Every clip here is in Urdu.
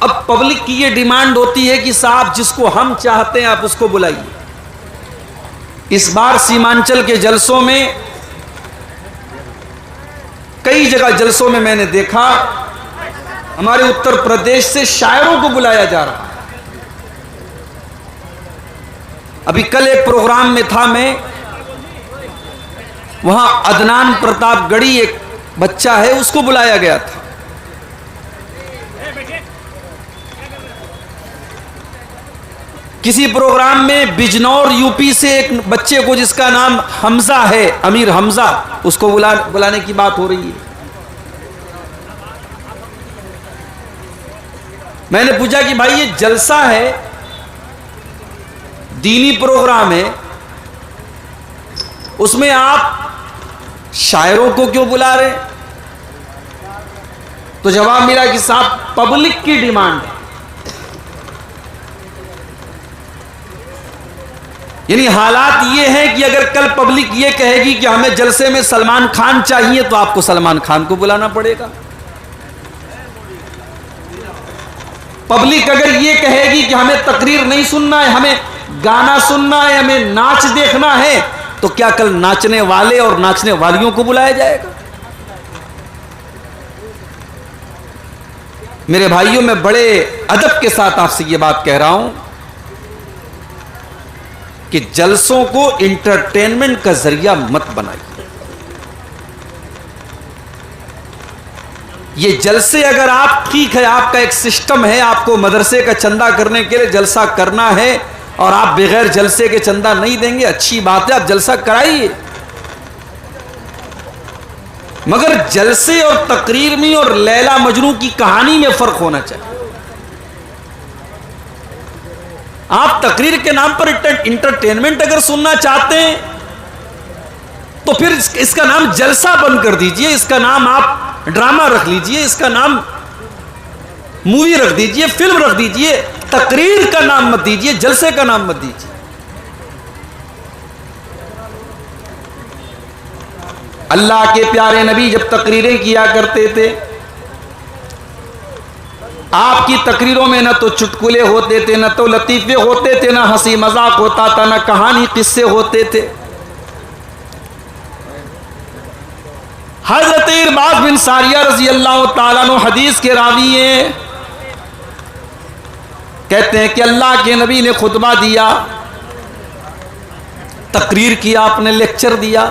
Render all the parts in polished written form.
اب پبلک کی یہ ڈیمانڈ ہوتی ہے کہ صاحب جس کو ہم چاہتے ہیں آپ اس کو بلائیے. اس بار سیمانچل کے جلسوں میں کئی جگہ جلسوں میں نے دیکھا ہمارے اتر پردیش سے شاعروں کو بلایا جا رہا. ابھی کل ایک پروگرام میں تھا میں، وہاں عدنان پرتاپ گڑھی ایک بچہ ہے اس کو بلایا گیا تھا. کسی پروگرام میں بجنور یو پی سے ایک بچے کو جس کا نام حمزہ ہے، امیر حمزہ، اس کو بلانے کی بات ہو رہی ہے. میں نے پوچھا کہ بھائی یہ جلسہ ہے، دینی پروگرام ہے، اس میں آپ شاعروں کو کیوں بلا رہے؟ تو جواب ملا کہ صاحب پبلک کی ڈیمانڈ ہے. یعنی حالات یہ ہیں کہ اگر کل پبلک یہ کہے گی کہ ہمیں جلسے میں سلمان خان چاہیے تو آپ کو سلمان خان کو بلانا پڑے گا. پبلک اگر یہ کہے گی کہ ہمیں تقریر نہیں سننا ہے، ہمیں گانا سننا ہے، ہمیں ناچ دیکھنا ہے، تو کیا کل ناچنے والے اور ناچنے والیوں کو بلایا جائے گا؟ میرے بھائیوں، میں بڑے ادب کے ساتھ آپ سے یہ بات کہہ رہا ہوں کہ جلسوں کو انٹرٹینمنٹ کا ذریعہ مت بنائیے. یہ جلسے اگر آپ ٹھیک ہے، آپ کا ایک سسٹم ہے، آپ کو مدرسے کا چندہ کرنے کے لیے جلسہ کرنا ہے اور آپ بغیر جلسے کے چندہ نہیں دیں گے، اچھی بات ہے، آپ جلسہ کرائیے. مگر جلسے اور تقریر میں اور لیلا مجنوں کی کہانی میں فرق ہونا چاہیے. آپ تقریر کے نام پر انٹرٹینمنٹ اگر سننا چاہتے ہیں تو پھر اس کا نام جلسہ بند کر دیجئے، اس کا نام آپ ڈرامہ رکھ لیجئے، اس کا نام مووی رکھ دیجئے، فلم رکھ دیجئے. تقریر کا نام مت دیجئے، جلسے کا نام مت دیجئے. اللہ کے پیارے نبی جب تقریریں کیا کرتے تھے، آپ کی تقریروں میں نہ تو چٹکلے ہوتے تھے، نہ تو لطیفے ہوتے تھے، نہ ہنسی مذاق ہوتا تھا، نہ کہانی قصے ہوتے تھے. حضرت ارباز بن ساریہ رضی اللہ تعالیٰ عنہ حدیث کے راوی ہیں، کہتے ہیں کہ اللہ کے نبی نے خطبہ دیا، تقریر کیا، آپ نے لیکچر دیا.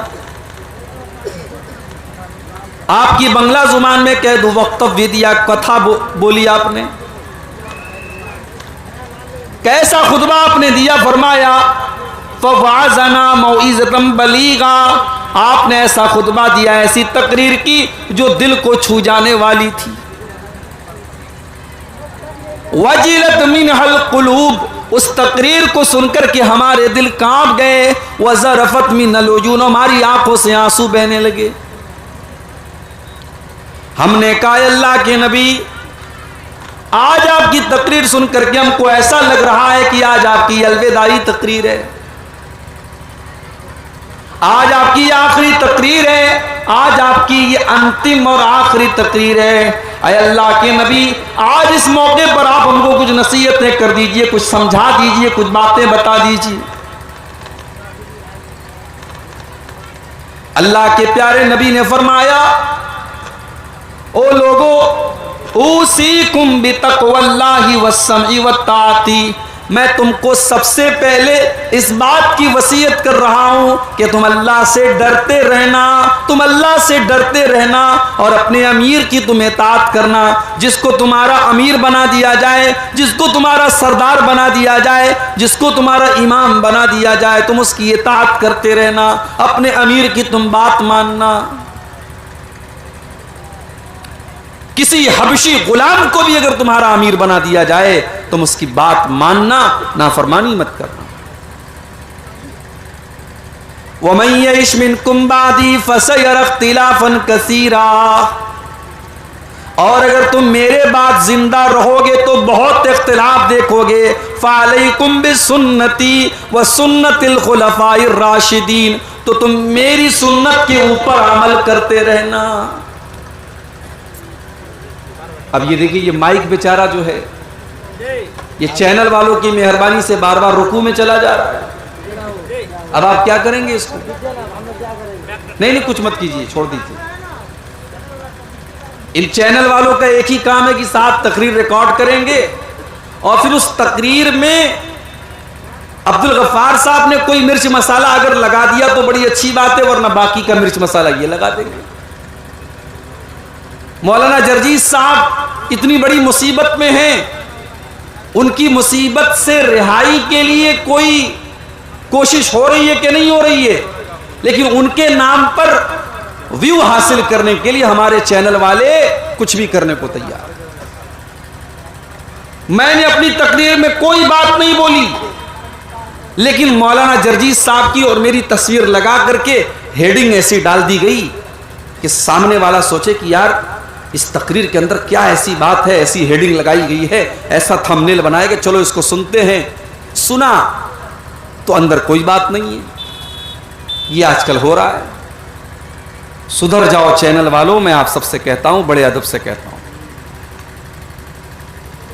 آپ کی بنگلہ زبان میں کہہ دو وقتوی دیا، کتھا بولی آپ نے. کیسا خطبہ آپ نے دیا؟ فرمایا فوعظنا موعظۃ بلیغا. آپ نے ایسا خطبہ دیا، ایسی تقریر کی جو دل کو چھو جانے والی تھی. وجلت منها القلوب. اس تقریر کو سن کر کے ہمارے دل کانپ گئے. وذرفت من العیون. ہماری آنکھوں سے آنسو بہنے لگے. ہم نے کہا اللہ کے نبی، آج آپ کی تقریر سن کر کے ہم کو ایسا لگ رہا ہے کہ آج آپ کی الوداعی تقریر ہے، آج آپ کی آخری تقریر ہے، آج آپ کی یہ انتم اور آخری تقریر ہے. اے اللہ کے نبی، آج اس موقع پر آپ ہم کو کچھ نصیحتیں کر دیجئے، کچھ سمجھا دیجئے، کچھ باتیں بتا دیجئے. اللہ کے پیارے نبی نے فرمایا، او لوگو اوصیکم بتقوی اللہ والسمع والطاعۃ. میں تم کو سب سے پہلے اس بات کی وصیت کر رہا ہوں کہ تم اللہ سے ڈرتے رہنا، تم اللہ سے ڈرتے رہنا اور اپنے امیر کی تم اطاعت کرنا. جس کو تمہارا امیر بنا دیا جائے، جس کو تمہارا سردار بنا دیا جائے، جس کو تمہارا امام بنا دیا جائے، تم اس کی اطاعت کرتے رہنا، اپنے امیر کی تم بات ماننا. کسی حبشی غلام کو بھی اگر تمہارا امیر بنا دیا جائے تم اس کی بات ماننا، نافرمانی مت کرنا. وَمَن يَعِشْ مِنكُم بَعْدِي فَسَيَرَى اخْتِلَافًا كَثِيرًا. اور اگر تم میرے بعد زندہ رہو گے تو بہت اختلاف دیکھو گے. فَعَلَيْكُمْ بِسُنَّتِي وَسُنَّتِ الْخُلَفَاءِ الرَّاشِدِينَ. تو تم میری سنت کے اوپر عمل کرتے رہنا. اب یہ دیکھیے، یہ مائک بیچارہ جو ہے یہ چینل والوں کی مہربانی سے بار بار رکوع میں چلا جا رہا ہے. اب آپ کیا کریں گے اس کو؟ نہیں کچھ مت کیجیے، چھوڑ دیجیے. ان چینل والوں کا ایک ہی کام ہے کہ صاحب تقریر ریکارڈ کریں گے اور پھر اس تقریر میں عبد الغفار صاحب نے کوئی مرچ مسالہ اگر لگا دیا تو بڑی اچھی بات ہے، ورنہ باقی کا مرچ مسالہ یہ لگا دیں گے. مولانا جرجیز صاحب اتنی بڑی مصیبت میں ہیں، ان کی مصیبت سے رہائی کے لیے کوئی کوشش ہو رہی ہے کہ نہیں ہو رہی ہے، لیکن ان کے نام پر ویو حاصل کرنے کے لیے ہمارے چینل والے کچھ بھی کرنے کو تیار. میں نے اپنی تقریر میں کوئی بات نہیں بولی، لیکن مولانا جرجیز صاحب کی اور میری تصویر لگا کر کے ہیڈنگ ایسی ڈال دی گئی کہ سامنے والا سوچے کہ یار اس تقریر کے اندر کیا ایسی بات ہے، ایسی ہیڈنگ لگائی گئی ہے، ایسا تھمبنیل بنائے کہ چلو اس کو سنتے ہیں. سنا تو اندر کوئی بات نہیں ہے. یہ آج کل ہو رہا ہے. سدھر جاؤ چینل والوں، میں آپ سب سے کہتا ہوں، بڑے ادب سے کہتا ہوں.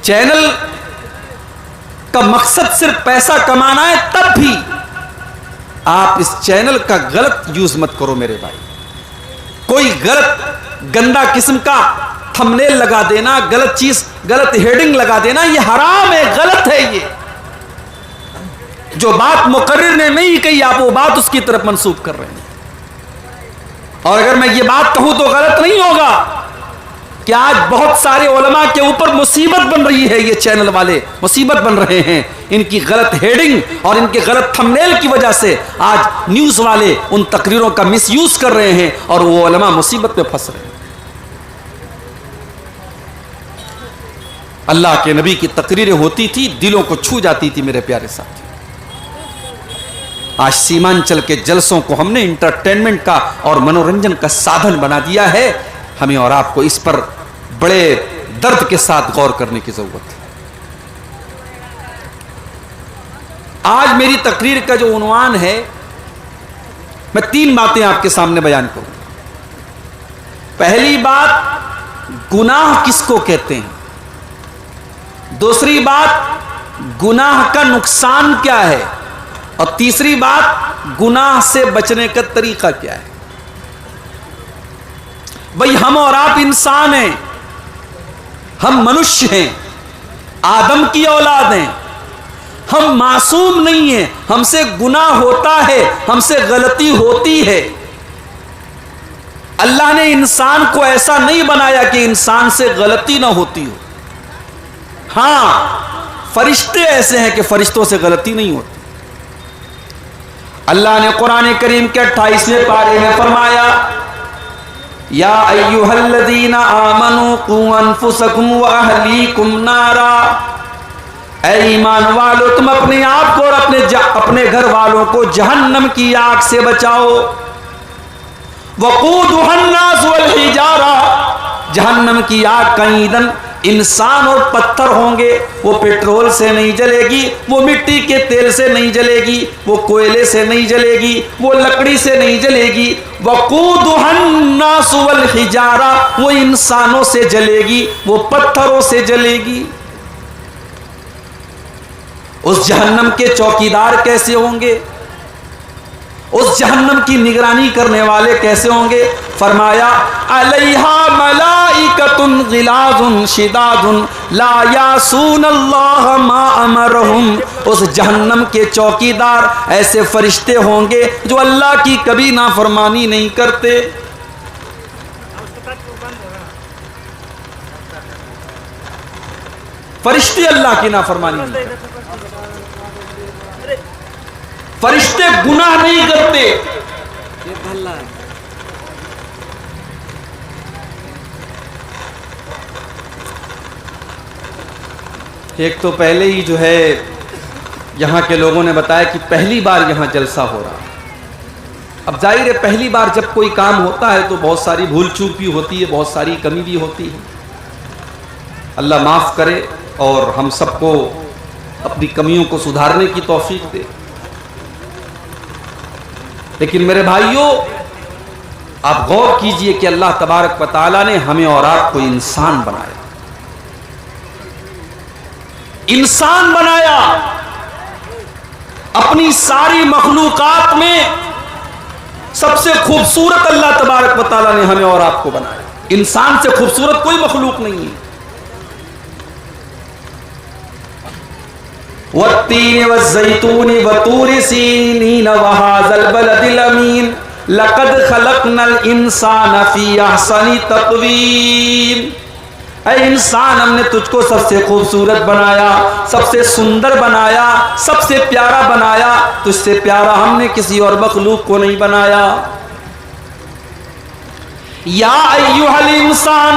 چینل کا مقصد صرف پیسہ کمانا ہے، تب بھی آپ اس چینل کا غلط یوز مت کرو میرے بھائی. کوئی غلط گندا قسم کا تھمبنیل لگا دینا، غلط چیز، غلط ہیڈنگ لگا دینا، یہ حرام ہے، غلط ہے. یہ جو بات مقرر نے نہیں کہی، آپ وہ بات اس کی طرف منسوب کر رہے ہیں. اور اگر میں یہ بات کہوں تو غلط نہیں ہوگا کہ آج بہت سارے علماء کے اوپر مصیبت بن رہی ہے. یہ چینل والے مصیبت بن رہے ہیں. ان کی غلط ہیڈنگ اور ان کے غلط تھمبنیل کی وجہ سے آج نیوز والے ان تقریروں کا مس یوز کر رہے ہیں اور وہ علماء مصیبت میں پھنس رہے ہیں. اللہ کے نبی کی تقریریں ہوتی تھی، دلوں کو چھو جاتی تھی میرے پیارے ساتھی. آج سیمانچل کے جلسوں کو ہم نے انٹرٹینمنٹ کا اور منورنجن کا سادھن بنا دیا ہے. ہمیں اور آپ کو اس پر بڑے درد کے ساتھ غور کرنے کی ضرورت ہے. آج میری تقریر کا جو عنوان ہے، میں 3 باتیں آپ کے سامنے بیان کروں. پہلی بات، گناہ کس کو کہتے ہیں. دوسری بات، گناہ کا نقصان کیا ہے. اور تیسری بات، گناہ سے بچنے کا طریقہ کیا ہے. بھئی ہم اور آپ انسان ہیں، ہم منشیہ ہیں، آدم کی اولاد ہیں. ہم معصوم نہیں ہیں، ہم سے گناہ ہوتا ہے، ہم سے غلطی ہوتی ہے. اللہ نے انسان کو ایسا نہیں بنایا کہ انسان سے غلطی نہ ہوتی ہو. ہاں، فرشتے ایسے ہیں کہ فرشتوں سے غلطی نہیں ہوتی. اللہ نے قرآن کریم کے 28ویں پارے میں فرمایا، یا ایھا الذین آمنوا قوا انفسکم واہلیکم نارا. اے ایمان والو، تم اپنے آپ کو اور اپنے گھر والوں کو جہنم کی آگ سے بچاؤ. وقودھا الناس والحجارہ. جہنم کی آگ کا ایندھن انسان اور پتھر ہوں گے. وہ پیٹرول سے نہیں جلے گی، وہ مٹی کے تیل سے نہیں جلے گی، وہ کوئلے سے نہیں جلے گی، وہ لکڑی سے نہیں جلے گی. وقودھا الناس والحجارہ. وہ انسانوں سے جلے گی، وہ پتھروں سے جلے گی. اس جہنم کے چوکیدار کیسے ہوں گے؟ اس جہنم کی نگرانی کرنے والے کیسے ہوں گے؟ فرمایا، علیہا ملائکۃ غلاظ شداد لا یعصون اللہ ما امرہم. اس جہنم کے چوکیدار ایسے فرشتے ہوں گے جو اللہ کی کبھی نافرمانی نہیں کرتے. فرشتے اللہ کی نافرمانی نہیں کرتے، فرشتے گناہ نہیں کرتے. ایک تو پہلے ہی جو ہے یہاں کے لوگوں نے بتایا کہ پہلی بار یہاں جلسہ ہو رہا. اب ظاہر ہے پہلی بار جب کوئی کام ہوتا ہے تو بہت ساری بھول چوک بھی ہوتی ہے، بہت ساری کمی بھی ہوتی ہے. اللہ معاف کرے اور ہم سب کو اپنی کمیوں کو سدھارنے کی توفیق دے. لیکن میرے بھائیوں، آپ غور کیجئے کہ اللہ تبارک و تعالیٰ نے ہمیں اور آپ کو انسان بنایا. انسان بنایا، اپنی ساری مخلوقات میں سب سے خوبصورت اللہ تبارک و تعالیٰ نے ہمیں اور آپ کو بنایا. انسان سے خوبصورت کوئی مخلوق نہیں ہے. والتین والزیتون وطور سینین وہذا البلد الامین لقد خلقنا الانسان فی احسن تقویم. اے انسان، ہم نے تجھ کو سب سے خوبصورت بنایا، سب سے سندر بنایا، سب سے پیارا بنایا. تجھ سے پیارا ہم نے کسی اور مخلوق کو نہیں بنایا. یا ایھا الانسان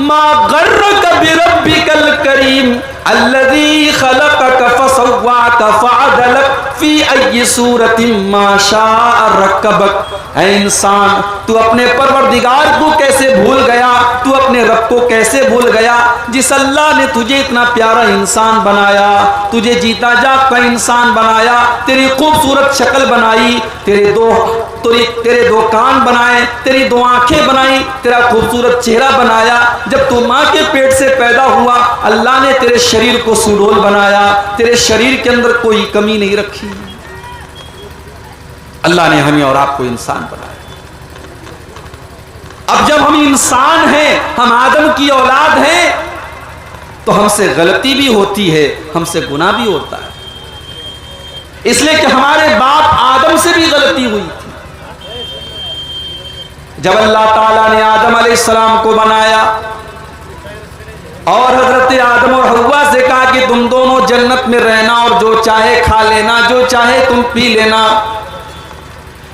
ما غرک بربک الکریم الذی خلقک فسواک فعدلک فی ای صورت ما شاء رکبک. اے انسان، تو اپنے پروردگار کو کیسے بھول گیا، تو اپنے رب کو کیسے بھول گیا جس اللہ نے تجھے اتنا پیارا انسان بنایا، تجھے جیتا جاگتا انسان بنایا، تیری خوبصورت شکل بنائی، تیرے دو کان بنائے، تیری دو آنکھیں بنائی، تیرا خوبصورت چہرہ بنایا. جب تو ماں کے پیٹ سے پیدا ہوا اللہ نے تیرے شریر کو سڈول بنایا، تیرے شریر کے اندر کوئی کمی نہیں رکھی. اللہ نے ہمیں اور آپ کو انسان بنایا. اب جب ہم انسان ہیں، ہم آدم کی اولاد ہیں، تو ہم سے غلطی بھی ہوتی ہے، ہم سے گناہ بھی ہوتا ہے. اس لیے کہ ہمارے باپ آدم سے بھی غلطی ہوئی تھی. جب اللہ تعالیٰ نے آدم علیہ السلام کو بنایا اور حضرت آدم اور حوا سے کہا کہ تم دونوں جنت میں رہنا اور جو چاہے کھا لینا، جو چاہے تم پی لینا،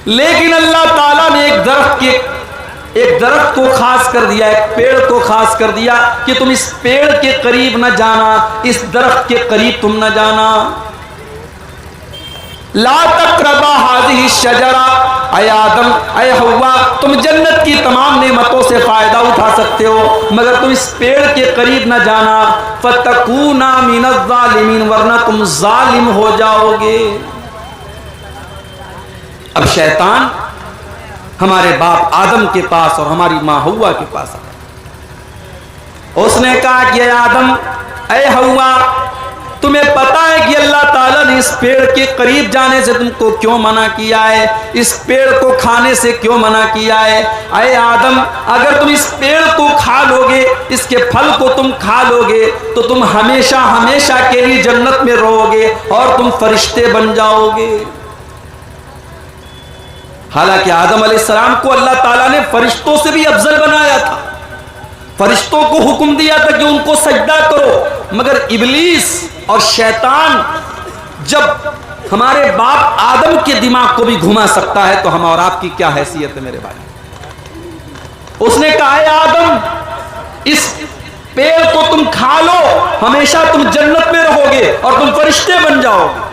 لیکن اللہ تعالیٰ نے ایک درخت کو خاص کر دیا، ایک پیڑ کو خاص کر دیا کہ تم اس پیڑ کے قریب نہ جانا، اس درخت کے قریب تم نہ جانا. لا تقربا هذه الشجرہ. اے آدم، اے حوا، تم جنت کی تمام نعمتوں سے فائدہ اٹھا سکتے ہو مگر تم اس پیڑ کے قریب نہ جانا. فتکونا من الظالمین، ورنہ تم ظالم ہو جاؤ گے. اب شیطان ہمارے باپ آدم کے پاس اور ہماری ماں حوا کے پاس آیا. اس نے کہا کہ اے آدم، اے حوا، تمہیں پتا ہے کہ اللہ تعالیٰ نے اس پیڑ کے قریب جانے سے تم کو کیوں منع کیا ہے، اس پیڑ کو کھانے سے کیوں منع کیا ہے. اے آدم، اگر تم اس پیڑ کو کھا لو گے، اس کے پھل کو تم کھا لو گے تو تم ہمیشہ ہمیشہ کے لیے جنت میں رہو گے اور تم فرشتے بن جاؤ گے. حالانکہ آدم علیہ السلام کو اللہ تعالیٰ نے فرشتوں سے بھی افضل بنایا تھا، فرشتوں کو حکم دیا تھا کہ ان کو سجدہ کرو. مگر ابلیس اور شیطان جب ہمارے باپ آدم کے دماغ کو بھی گھما سکتا ہے تو ہم اور آپ کی کیا حیثیت ہے میرے بھائی. اس نے کہا ہے آدم، اس پیڑ کو تم کھا لو، ہمیشہ تم جنت میں رہو گے اور تم فرشتے بن جاؤ گے.